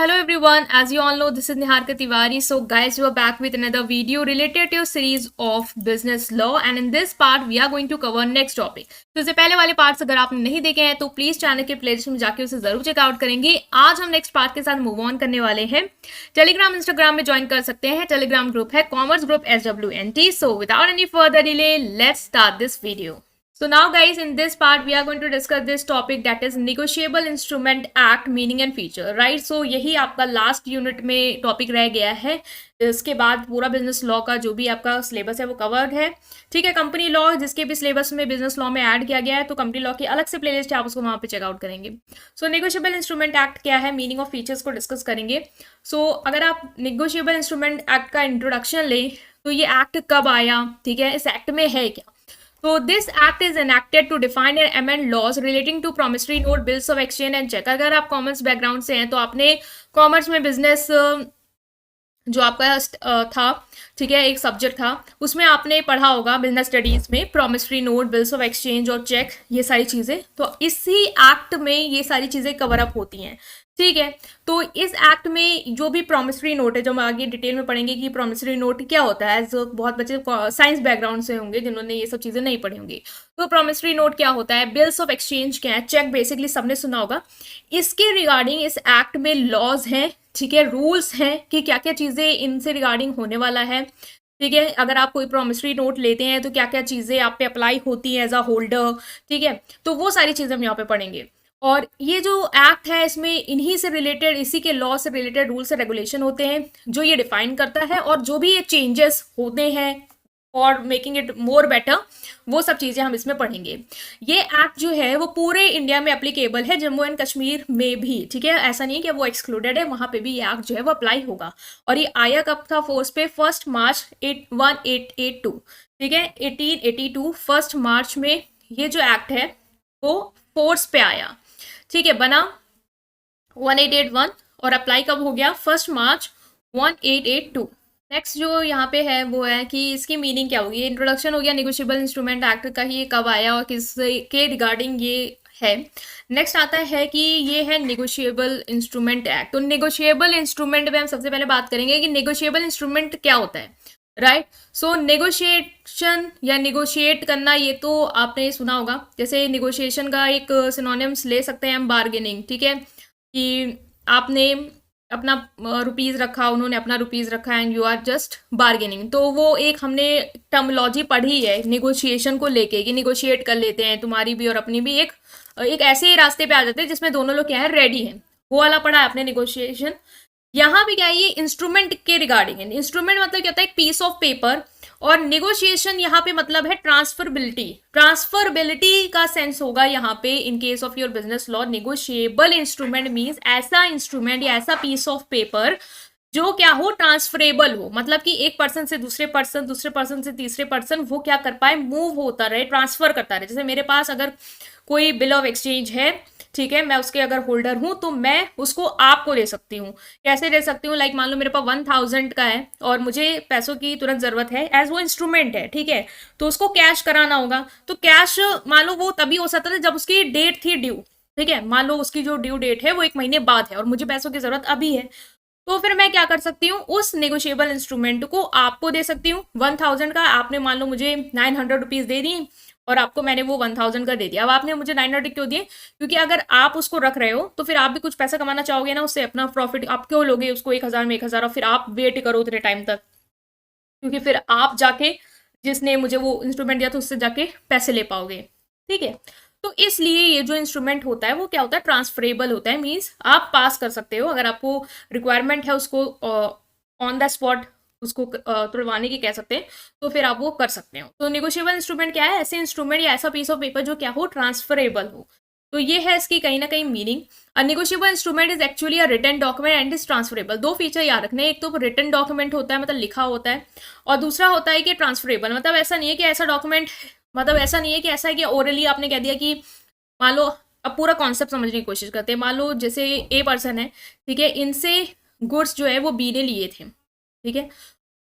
Hello everyone, as you all know, this is Niharika Tiwari. So guys, we are back with another video related to a series of business law, and in this part we are going to cover next topic. तो इससे पहले वाले parts अगर आपने नहीं देखे हैं तो प्लीज चैनल के प्लेलिस्ट में जाके उसे जरूर चेकआउट करेंगे। आज हम नेक्स्ट पार्ट के साथ मूव ऑन करने वाले हैं। टेलीग्राम इंस्टाग्राम में ज्वाइन कर सकते हैं। टेलीग्राम ग्रुप है commerce group SWNT। So without any further delay let's start this video. So now guys, in this part we are going to discuss this topic, that is Negotiable Instrument Act meaning and feature, right? So यही आपका last unit में topic रह गया है। इसके बाद पूरा business law का जो भी आपका सिलेबस है वो कवर्ड है, ठीक है। कंपनी लॉ जिसके भी सिलेबस में बिजनेस लॉ में ऐड किया गया है, तो कंपनी लॉ की अलग से प्लेलिस्ट है, आप उसको वहाँ पे चेकआउट करेंगे। सो नेगोशिएबल इंस्ट्रूमेंट एक्ट क्या है, मीनिंग ऑफ फीचर्स को डिस्कस करेंगे। सो अगर आप नेगोशिएबल इंस्ट्रूमेंट एक्ट का इंट्रोडक्शन लें तो ये एक्ट कब आया, ठीक है, इस एक्ट में है क्या। तो this act is enacted to define and amend laws relating to promissory note, bills of exchange and cheque. अगर आप कॉमर्स बैकग्राउंड से हैं तो आपने कॉमर्स में बिजनेस जो आपका था, ठीक है, एक सब्जेक्ट था, उसमें आपने पढ़ा होगा बिजनेस स्टडीज में promissory note, bills of exchange और चेक, ये सारी चीज़ें। तो इसी एक्ट में ये सारी चीज़ें कवर अप होती हैं, ठीक है। तो इस एक्ट में जो भी प्रॉमिसरी नोट है, जो हम आगे डिटेल में पढ़ेंगे कि प्रॉमिसरी नोट क्या होता है, जो बहुत बच्चे साइंस बैकग्राउंड से होंगे जिन्होंने ये सब चीज़ें नहीं पढ़ी होंगी। तो प्रॉमिसरी नोट क्या होता है, बिल्स ऑफ एक्सचेंज क्या है, चेक बेसिकली सबने सुना होगा। इसके रिगार्डिंग इस एक्ट में लॉज हैं, ठीक है, रूल्स हैं कि क्या क्या चीज़ें इनसे रिगार्डिंग होने वाला है, ठीक है। अगर आप कोई प्रॉमिसरी नोट लेते हैं तो क्या क्या चीज़ें आप पे अप्लाई होती हैं एज अ होल्डर, ठीक है। तो वो सारी चीज़ें हम यहाँ पे पढ़ेंगे। और ये जो एक्ट है इसमें इन्हीं से रिलेटेड, इसी के लॉ से रिलेटेड रूल्स एंड रेगुलेशन होते हैं जो ये डिफाइन करता है, और जो भी ये चेंजेस होते हैं और मेकिंग इट मोर बेटर, वो सब चीज़ें हम इसमें पढ़ेंगे। ये एक्ट जो है वो पूरे इंडिया में एप्लीकेबल है, जम्मू एंड कश्मीर में भी, ठीक है। ऐसा नहीं कि वो एक्सक्लूडेड है, वहाँ पे भी ये एक्ट जो है वो अप्लाई होगा। और ये आया कब था फोर्स पे, 1 मार्च 1882, ठीक है, 1882 1 मार्च में ये जो एक्ट है वो फोर्स पे आया, ठीक है, बना 1881 और अप्लाई कब हो गया, 1 मार्च 1882। नेक्स्ट जो यहाँ पे है वो है कि इसकी मीनिंग क्या होगी। इंट्रोडक्शन हो गया नेगोशिएबल इंस्ट्रूमेंट एक्ट का, ही ये कब आया और किस के रिगार्डिंग ये है। नेक्स्ट आता है कि ये है नेगोशिएबल इंस्ट्रूमेंट एक्ट। तो नेगोशिएबल इंस्ट्रूमेंट में हम सबसे पहले बात करेंगे कि नेगोशिएबल इंस्ट्रूमेंट क्या होता है, राइट। सो नेगोशिएशन या निगोशिएट करना, ये तो आपने सुना होगा। जैसे निगोशिएशन का एक सिनोनिम्स ले सकते हैं हम, बार्गेनिंग, ठीक है, कि आपने अपना रुपीज़ रखा, उन्होंने अपना रुपीज़ रखा and you are just bargaining. तो वो एक हमने टर्मोलॉजी पढ़ी है निगोशिएशन को लेके कि निगोशिएट कर लेते हैं, तुम्हारी भी और अपनी भी, एक ऐसे रास्ते पे आ जाते हैं जिसमें दोनों लोग क्या है, रेडी हैं, वो वाला पढ़ा है आपने निगोशिएशन। यहाँ भी क्या है, ये इंस्ट्रूमेंट के रिगार्डिंग है। इंस्ट्रूमेंट मतलब क्या होता है, एक पीस ऑफ पेपर, और निगोशिएशन यहाँ पे मतलब है ट्रांसफरबिलिटी। ट्रांसफरबिलिटी का सेंस होगा यहाँ पे in case of your business law. Negotiable instrument means ऐसा इंस्ट्रूमेंट या ऐसा पीस ऑफ पेपर जो क्या हो, ट्रांसफरेबल हो, मतलब कि एक पर्सन से दूसरे पर्सन, दूसरे पर्सन से तीसरे पर्सन, वो क्या कर पाए, मूव होता रहे, ट्रांसफर करता रहे। जैसे मेरे पास अगर कोई बिल ऑफ एक्सचेंज है, ठीक है, मैं उसके अगर होल्डर हूं तो मैं उसको आपको दे सकती हूँ। कैसे दे सकती हूँ, लाइक मान लो मेरे पास 1000 का है और मुझे पैसों की तुरंत जरूरत है, एज वो इंस्ट्रूमेंट है, ठीक है, तो उसको कैश कराना होगा। तो कैश मान लो वो तभी हो सकता था जब उसकी डेट थी ड्यू, ठीक है, मान लो उसकी जो ड्यू डेट है वो 1 महीने बाद है और मुझे पैसों की जरूरत अभी है, तो फिर मैं क्या कर सकती हूँ, उस नेगोशिएबल इंस्ट्रूमेंट को आपको दे सकती हूँ। 1000 का आपने मान लो मुझे 900 रुपीज दे दी और आपको मैंने वो 1000 का दे दिया। अब आपने मुझे 900 क्यों दिए, क्योंकि अगर आप उसको रख रहे हो तो फिर आप भी कुछ पैसा कमाना चाहोगे ना, उससे अपना प्रॉफिट आप क्यों लोगे उसको 1000 में 1000 और फिर आप वेट करो उतने टाइम तक, क्योंकि फिर आप जाके जिसने मुझे वो इंस्ट्रूमेंट दिया था उससे जाके पैसे ले पाओगे, ठीक है। तो इसलिए ये जो इंस्ट्रूमेंट होता है वो क्या होता है, ट्रांसफरेबल होता है। मीन्स आप पास कर सकते हो, अगर आपको रिक्वायरमेंट है उसको ऑन द स्पॉट उसको तुड़वाने की कह सकते हैं, तो फिर आप वो कर सकते हो। तो नेगोशिएबल इंस्ट्रूमेंट क्या है, ऐसे इंस्ट्रूमेंट या ऐसा पीस ऑफ पेपर जो क्या हो, ट्रांसफरेबल हो। तो ये है इसकी कहीं ना कहीं meaning. A negotiable instrument is actually a written document and is transferable. दो फीचर याद रखने, एक तो रिटन डॉक्यूमेंट होता है मतलब लिखा होता है, और दूसरा होता है कि ट्रांसफरेबल, मतलब ऐसा नहीं है कि ऐसा डॉक्यूमेंट, मतलब ऐसा नहीं है कि ऐसा है कि ओरली आपने कह दिया कि मान लो, अब पूरा कॉन्सेप्ट समझने की कोशिश करते हैं। मान लो जैसे ए पर्सन है, ठीक है, इनसे गुड्स जो है वो बी ने लिए थे, ठीक है,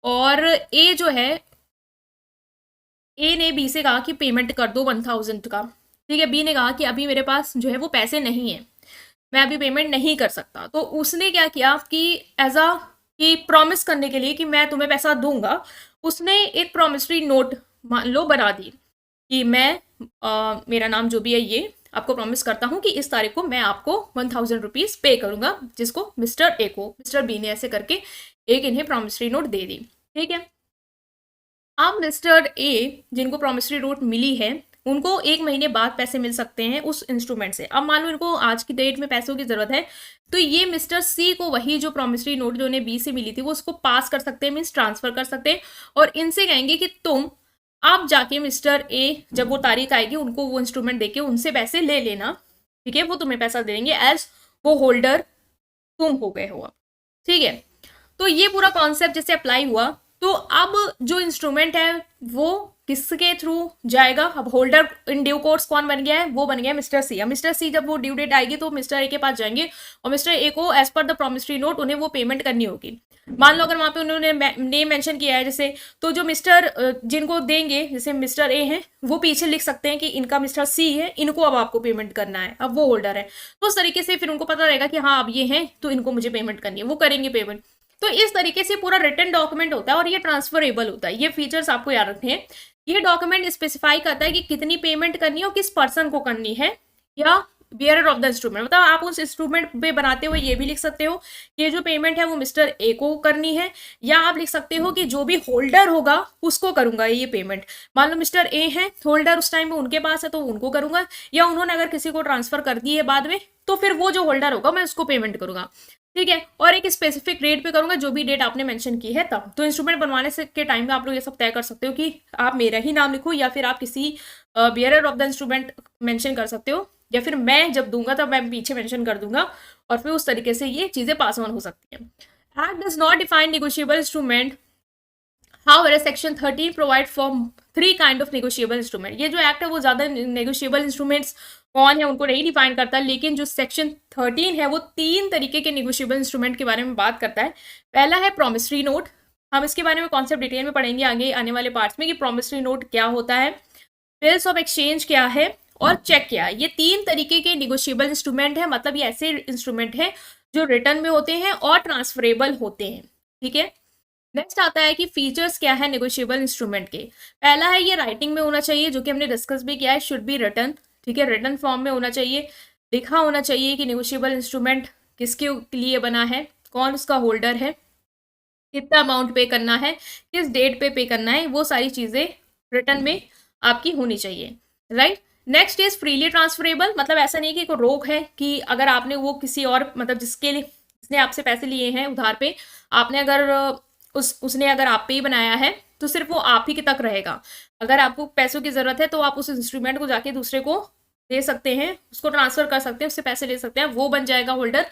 और ए जो है, ए ने बी से कहा कि पेमेंट कर दो 1000 का, ठीक है, बी ने कहा कि अभी मेरे पास जो है वो पैसे नहीं है, मैं अभी पेमेंट नहीं कर सकता। तो उसने क्या किया कि एज अ कि प्रॉमिस करने के लिए कि मैं तुम्हें पैसा दूंगा, उसने एक प्रॉमिसरी नोट मान लो बना दी कि मैं मेरा नाम जो भी है ये आपको प्रॉमिस करता हूँ कि इस तारीख को मैं आपको 1000 रुपीज पे करूंगा, जिसको मिस्टर ए को मिस्टर बी ने ऐसे करके एक इन्हें प्रॉमिसरी नोट दे दी। ठीक है, अब मिस्टर ए जिनको प्रॉमिसरी नोट मिली है उनको 1 महीने बाद पैसे मिल सकते हैं उस इंस्ट्रूमेंट से। अब मान लो इनको आज की डेट में पैसों की जरूरत है, तो ये मिस्टर सी को वही जो प्रॉमिसरी नोट जो उन्हें बी से मिली थी वो उसको पास कर सकते हैं, मीन्स ट्रांसफर कर सकते हैं, और इनसे कहेंगे कि तुम आप जाके मिस्टर ए जब वो तारीख आएगी उनको वो इंस्ट्रूमेंट देके उनसे पैसे ले लेना। ठीक है, वो तुम्हें पैसा दे देंगे एज वो होल्डर तुम हो गए हो अब। ठीक है, तो ये पूरा कॉन्सेप्ट जैसे अप्लाई हुआ, तो अब जो इंस्ट्रूमेंट है वो किसके थ्रू जाएगा? अब होल्डर इन ड्यू कोर्स कौन बन गया है? वो बन गया मिस्टर सी। अब मिस्टर सी जब वो ड्यू डेट आएगी तो मिस्टर ए के पास जाएंगे और मिस्टर ए को as per the promissory note उन्हें वो पेमेंट करनी होगी। मान लो अगर वहां पे उन्होंने नेम मेंशन किया है जैसे, तो जो मिस्टर जिनको देंगे जैसे मिस्टर ए हैं वो पीछे लिख सकते हैं कि इनका मिस्टर सी है, इनको अब आपको पेमेंट करना है, अब वो होल्डर है। तो उस तरीके से फिर उनको पता रहेगा कि हाँ अब ये हैं तो इनको मुझे पेमेंट करनी है, वो करेंगे पेमेंट। तो इस तरीके से पूरा रिटन डॉक्यूमेंट होता है और ये ट्रांसफरेबल होता है। ये फीचर्स आपको याद रखने हैं। ये डॉक्यूमेंट स्पेसिफाई करता है कि कितनी पेमेंट करनी है और किस पर्सन को करनी है, या बियरर ऑफ द इंस्ट्रूमेंट। मतलब आप उस इंस्ट्रूमेंट पे बनाते हुए ये भी लिख सकते हो कि ये जो पेमेंट है वो मिस्टर ए को करनी है, या आप लिख सकते हो कि जो भी होल्डर होगा उसको करूंगा ये पेमेंट। मान लो मिस्टर ए है होल्डर, उस टाइम में उनके पास है तो उनको करूंगा, या उन्होंने अगर किसी को ट्रांसफर कर दी है बाद में तो फिर वो जो होल्डर होगा मैं उसको पेमेंट करूंगा। ठीक है, और एक स्पेसिफिक डेट पे करूंगा जो भी डेट आपने मेंशन की है तब। तो इंस्ट्रूमेंट बनवाने से के टाइम में आप लोग ये सब तय कर सकते हो कि आप मेरा ही नाम लिखो या फिर आप किसी bearer of the instrument mention कर सकते हो, या फिर मैं जब दूंगा तब मैं पीछे मेंशन कर दूंगा, और फिर उस तरीके से ये चीजें पास ऑन हो सकती हैं। Act does not define negotiable instrument, However, section 13 provide for 3 kind of negotiable instrument. ये जो एक्ट है वो ज्यादा नेगोशिएबल इंस्ट्रूमेंट्स कौन है उनको नहीं डिफाइन करता, लेकिन जो सेक्शन 13 है वो 3 तरीके के नेगोशिएबल इंस्ट्रूमेंट के बारे में बात करता है। पहला है प्रॉमिसरी नोट। हम इसके बारे में कॉन्सेप्ट डिटेल में पढ़ेंगे आगे आने वाले पार्ट्स में कि प्रॉमिसरी नोट क्या होता है, बिल्स ऑफ एक्सचेंज क्या है और चेक क्या है। ये 3 तरीके के नेगोशिएबल इंस्ट्रूमेंट है, मतलब ये ऐसे इंस्ट्रूमेंट है जो रिटर्न में होते हैं और ट्रांसफरेबल होते हैं। ठीक है, नेक्स्ट आता है कि फीचर्स क्या है नेगोशिएबल इंस्ट्रूमेंट के। पहला है ये राइटिंग में होना चाहिए, जो कि हमने डिस्कस भी किया है, शुड बी रिटन। ठीक है, रिटन फॉर्म में होना चाहिए, लिखा होना चाहिए कि नेगोशिएबल इंस्ट्रूमेंट किसके लिए बना है, कौन उसका होल्डर है, कितना अमाउंट पे करना है, किस डेट पे करना है, वो सारी चीजें रिटर्न में आपकी होनी चाहिए। Right, next is freely transferable. मतलब ऐसा नहीं कि कोई रोक है कि अगर आपने वो किसी और मतलब जिसके लिए जिसने आपसे पैसे लिए हैं उधार पे, आपने अगर उसने अगर आप पे ही बनाया है तो सिर्फ वो आप ही के तक रहेगा। अगर आपको पैसों की जरूरत है तो आप उस इंस्ट्रूमेंट को जाके दूसरे को दे सकते हैं, उसको ट्रांसफर कर सकते हैं, उससे पैसे ले सकते हैं, वो बन जाएगा होल्डर।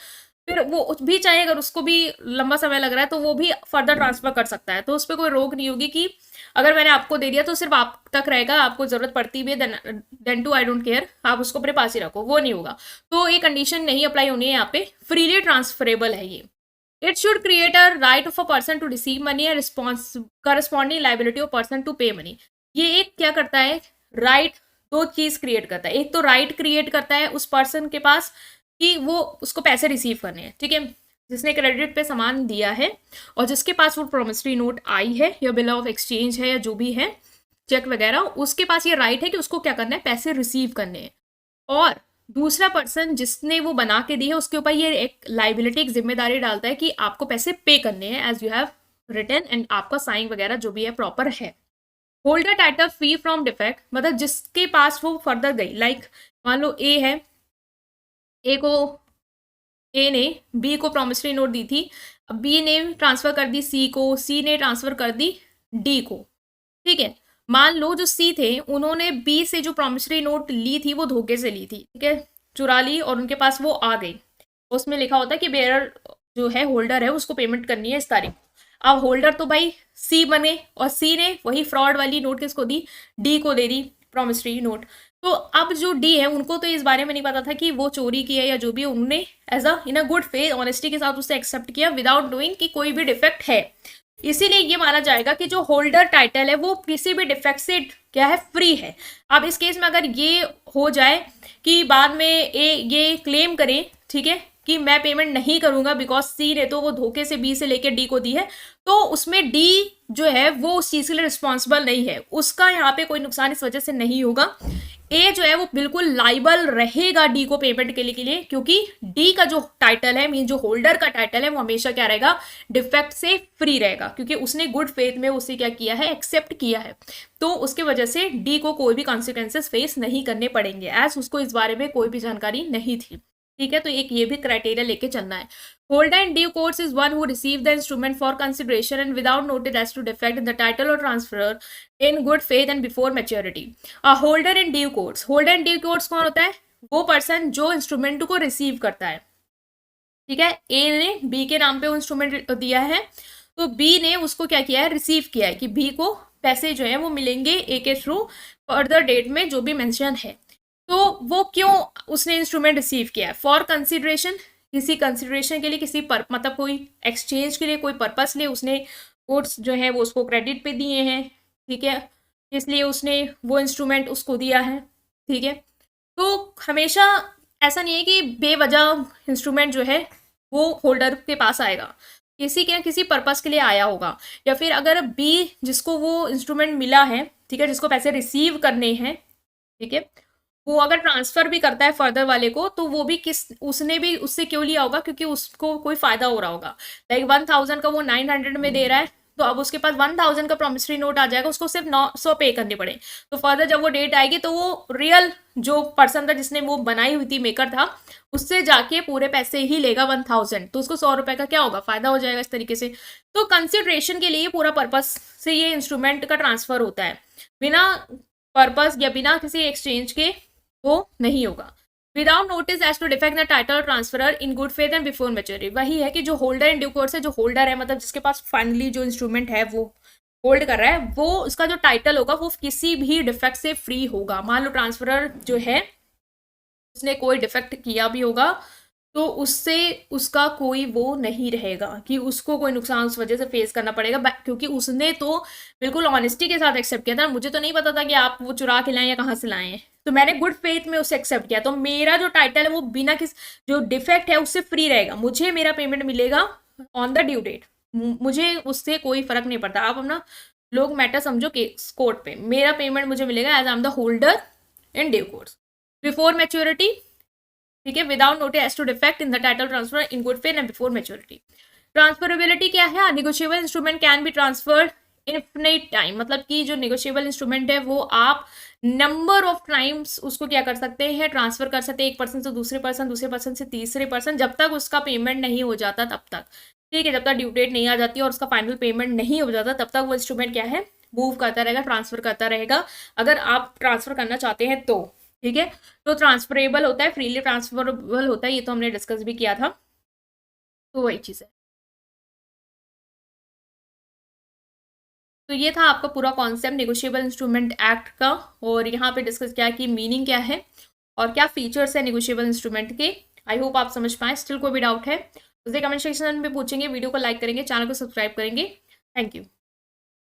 फिर वो भी चाहे अगर उसको भी लंबा समय लग रहा है तो वो भी फर्दर ट्रांसफर कर सकता है। तो उस पर कोई रोक नहीं होगी कि अगर मैंने आपको दे दिया तो सिर्फ आप तक रहेगा, आपको जरूरत पड़ती भी है then too I don't care, आप उसको अपने पास ही रखो, वो नहीं होगा। तो ये कंडीशन नहीं अप्लाई होनी है यहाँ पे, फ्रीली ट्रांसफरेबल है ये। It should create a right of a person to receive money and corresponding liability of person to pay money। ये एक क्या करता है, राइट दो चीज क्रिएट करता है। एक तो राइट क्रिएट करता है उस पर्सन के पास कि वो उसको पैसे रिसीव करने हैं। ठीक है, जिसने क्रेडिट पे सामान दिया है और जिसके पास वो प्रोमिसरी नोट आई है या बिल ऑफ एक्सचेंज है या जो भी है चेक वगैरह, उसके पास ये राइट है कि उसको क्या करना है, पैसे रिसीव करने हैं। और दूसरा पर्सन जिसने वो बना के दी है उसके ऊपर ये एक लाइबिलिटी, एक जिम्मेदारी डालता है कि आपको पैसे पे करने हैं as you have written, and आपका साइन वगैरह जो भी है प्रॉपर है। Holder title free from defect, मतलब जिसके पास वो फर्दर गई, लाइक मान लो ए है, ए ने बी को प्रॉमिसरी नोट दी थी, अब बी ने ट्रांसफर कर दी सी को, सी ने ट्रांसफर कर दी डी को। ठीक है, मान लो जो सी थे उन्होंने बी से जो प्रॉमिसरी नोट ली थी वो धोखे से ली थी, ठीक है, चुरा ली और उनके पास वो आ गई। उसमें लिखा होता है कि बेयरर जो है होल्डर है उसको पेमेंट करनी है इस तारीख। अब होल्डर तो भाई सी बने और सी ने वही फ्रॉड वाली नोट किसको दी, डी को दे दी प्रॉमिसरी नोट। तो अब जो डी है उनको तो इस बारे में नहीं पता था कि वो चोरी की है या जो भी, उन्होंने as a in a good faith honesty के साथ उसे एक्सेप्ट किया विदाउट डूइंग कि कोई भी डिफेक्ट है। इसीलिए ये माना जाएगा कि जो होल्डर टाइटल है वो किसी भी डिफेक्ट से क्या है, फ्री है। अब इस केस में अगर ये हो जाए कि बाद में ये क्लेम करे, ठीक है, कि मैं पेमेंट नहीं करूंगा बिकॉज सी ने तो वो धोखे से बी से लेकर डी को दी है, तो उसमें डी जो है वो उस चीज के लिए रिस्पॉन्सिबल नहीं है, उसका यहाँ पे कोई नुकसान इस वजह से नहीं होगा। ए जो है वो बिल्कुल लाइबल रहेगा डी को पेमेंट के लिए, क्योंकि डी का जो टाइटल है, मीन जो होल्डर का टाइटल है, वो हमेशा क्या रहेगा, डिफेक्ट से फ्री रहेगा, क्योंकि उसने गुड फेथ में उसे क्या किया है, एक्सेप्ट किया है। तो उसके वजह से डी को कोई भी कॉन्सिक्वेंसेस फेस नहीं करने पड़ेंगे, एज उसको इस बारे में कोई भी जानकारी नहीं थी। ठीक है, तो एक ये भी क्राइटेरिया लेके चलना है। Holder in due course is one who received the instrument for consideration and without notice as to defect in the title or transfer in good faith and before maturity. A holder in due course. Holder in due course कौन होता है? वो person जो instrument को receive करता है। ठीक है, ए ने बी के नाम पे वो इंस्ट्रूमेंट दिया है, तो बी ने उसको क्या किया है, रिसीव किया है कि बी को पैसे जो है वो मिलेंगे ए के थ्रू फर्दर डेट में जो भी मेंशन है। तो वो क्यों उसने इंस्ट्रूमेंट रिसीव किया है? फॉर कंसिडरेशन, किसी कंसिडरेशन के लिए, किसी पर मतलब कोई एक्सचेंज के लिए, कोई पर्पस लिए उसने गुड्स जो है वो उसको क्रेडिट पे दिए हैं। ठीक है, इसलिए उसने वो इंस्ट्रूमेंट उसको दिया है। ठीक है, तो हमेशा ऐसा नहीं है कि बेवजह इंस्ट्रूमेंट जो है वो होल्डर के पास आएगा, किसी के किसी पर्पस के लिए आया होगा। या फिर अगर बी जिसको वो इंस्ट्रूमेंट मिला है, ठीक है, जिसको पैसे रिसीव करने हैं, ठीक है, वो अगर ट्रांसफर भी करता है फर्दर वाले को, तो वो भी उसने भी उससे क्यों लिया होगा, क्योंकि उसको कोई फायदा हो रहा होगा। लाइक 1000 का वो 900 में दे रहा है, तो अब उसके पास 1000 का प्रॉमिसरी नोट आ जाएगा, उसको सिर्फ 900 पे करने पड़े। तो फर्दर जब वो डेट आएगी तो वो रियल जो पर्सन था जिसने वो बनाई हुई थी, मेकर था, उससे जाके पूरे पैसे ही लेगा 1000, तो उसको 100 रुपए का क्या होगा, फायदा हो जाएगा इस तरीके से। तो कंसिडरेशन के लिए पूरा पर्पस से ये इंस्ट्रूमेंट का ट्रांसफर होता है, बिना पर्पस या बिना किसी एक्सचेंज के वो नहीं होगा। Without notice as to defect the title transferor in good faith and before maturity. वही है कि जो होल्डर इन ड्यू कोर्स है, जो होल्डर है मतलब जिसके पास फाइनली जो इंस्ट्रूमेंट है वो होल्ड कर रहा है, वो उसका जो टाइटल होगा वो किसी भी डिफेक्ट से फ्री होगा। मान लो ट्रांसफरर जो है उसने कोई डिफेक्ट किया भी होगा, तो उससे उसका कोई वो नहीं रहेगा कि उसको कोई नुकसान उस वजह से फेस करना पड़ेगा, क्योंकि उसने तो बिल्कुल ऑनेस्टी के साथ एक्सेप्ट किया था। मुझे तो नहीं पता था कि आप वो चुरा के लाएं या कहाँ से लाएं, तो मैंने गुड फेथ में उसे एक्सेप्ट किया, तो मेरा जो टाइटल है वो बिना किस जो डिफेक्ट है उससे फ्री रहेगा, मुझे मेरा पेमेंट मिलेगा ऑन द ड्यू डेट, मुझे उससे कोई फर्क नहीं पड़ता। आप अपना लोग मैटर समझो केस कोर्ट पे, मेरा पेमेंट मुझे मिलेगा as I am the holder in due course before maturity. ठीक है, without notice as to defect in the title transfer in good faith and before maturity. Transferability क्या है? Negotiable instrument can be transferred infinite time, मतलब कि जो negotiable instrument है वो आप नंबर ऑफ टाइम्स उसको क्या कर सकते हैं, ट्रांसफर कर सकते हैं, एक पर्सन से दूसरे पर्सन से तीसरे पर्सन, जब तक उसका पेमेंट नहीं हो जाता तब तक। ठीक है, जब तक ड्यू डेट नहीं आ जाती और उसका फाइनल पेमेंट नहीं हो जाता तब तक वो इंस्ट्रूमेंट क्या है, मूव करता रहेगा, ट्रांसफर करता रहेगा, अगर आप ट्रांसफर करना चाहते हैं तो। ठीक है, तो ट्रांसफरेबल होता है, फ्रीली ट्रांसफरेबल होता है, ये तो हमने डिस्कस भी किया था, तो वही चीज़ है। तो ये था आपका पूरा कॉन्सेप्ट निगोशिएबल इंस्ट्रूमेंट एक्ट का, और यहाँ पे डिस्कस किया कि मीनिंग क्या है और क्या फीचर्स है निगोशिएबल इंस्ट्रूमेंट के। आई होप आप समझ पाए। स्टिल कोई भी डाउट है उसे कमेंट सेक्शन में पूछेंगे, वीडियो को लाइक करेंगे, चैनल को सब्सक्राइब करेंगे। Thank you.